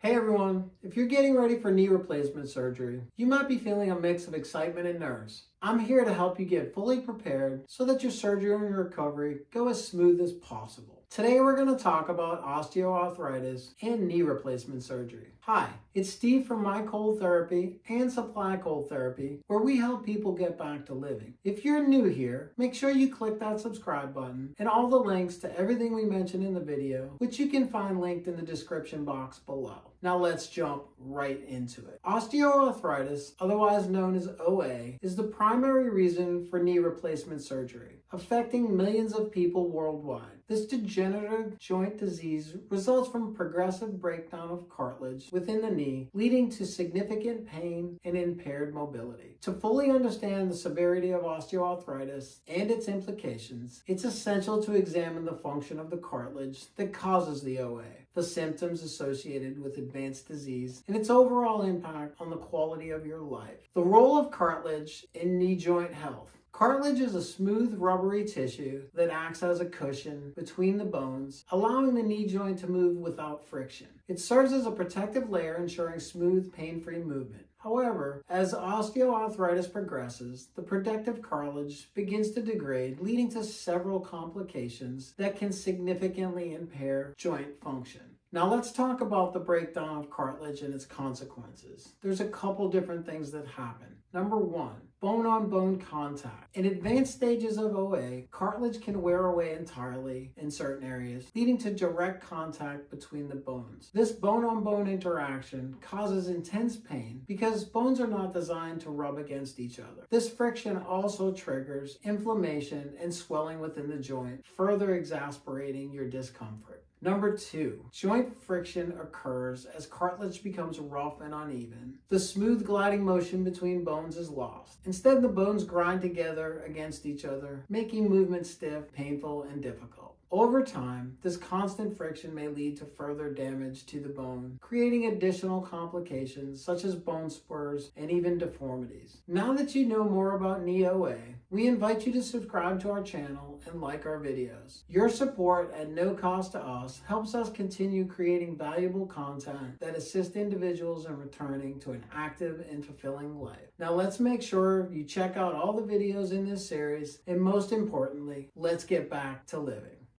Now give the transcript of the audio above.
Hey everyone, if you're getting ready for knee replacement surgery, you might be feeling a mix of excitement and nerves. I'm here to help you get fully prepared so that your surgery and your recovery go as smooth as possible. Today we're going to talk about osteoarthritis and knee replacement surgery. Hi, it's Steve from My Cold Therapy and Supply Cold Therapy, where we help people get back to living. If you're new here, make sure you click that subscribe button and all the links to everything we mentioned in the video, which you can find linked in the description box below. Now let's jump right into it. Osteoarthritis, otherwise known as OA, is the primary reason for knee replacement surgery, affecting millions of people worldwide. This degenerative joint disease results from progressive breakdown of cartilage within the knee, leading to significant pain and impaired mobility. To fully understand the severity of osteoarthritis and its implications, it's essential to examine the function of the cartilage that causes the OA, the symptoms associated with advanced disease, and its overall impact on the quality of your life. The role of cartilage in knee joint health. Cartilage is a smooth, rubbery tissue that acts as a cushion between the bones, allowing the knee joint to move without friction. It serves as a protective layer, ensuring smooth, pain-free movement. However, as osteoarthritis progresses, the protective cartilage begins to degrade, leading to several complications that can significantly impair joint function. Now let's talk about the breakdown of cartilage and its consequences. There's a couple different things that happen. Number one, bone-on-bone contact. In advanced stages of OA, cartilage can wear away entirely in certain areas, leading to direct contact between the bones. This bone-on-bone interaction causes intense pain because bones are not designed to rub against each other. This friction also triggers inflammation and swelling within the joint, further exacerbating your discomfort. Number two, joint friction occurs as cartilage becomes rough and uneven. The smooth gliding motion between bones is lost. Instead, the bones grind together against each other, making movement stiff, painful, and difficult. Over time, this constant friction may lead to further damage to the bone, creating additional complications such as bone spurs and even deformities. Now that you know more about knee OA, we invite you to subscribe to our channel and like our videos. Your support at no cost to us helps us continue creating valuable content that assists individuals in returning to an active and fulfilling life. Now let's make sure you check out all the videos in this series, and most importantly, let's get back to living.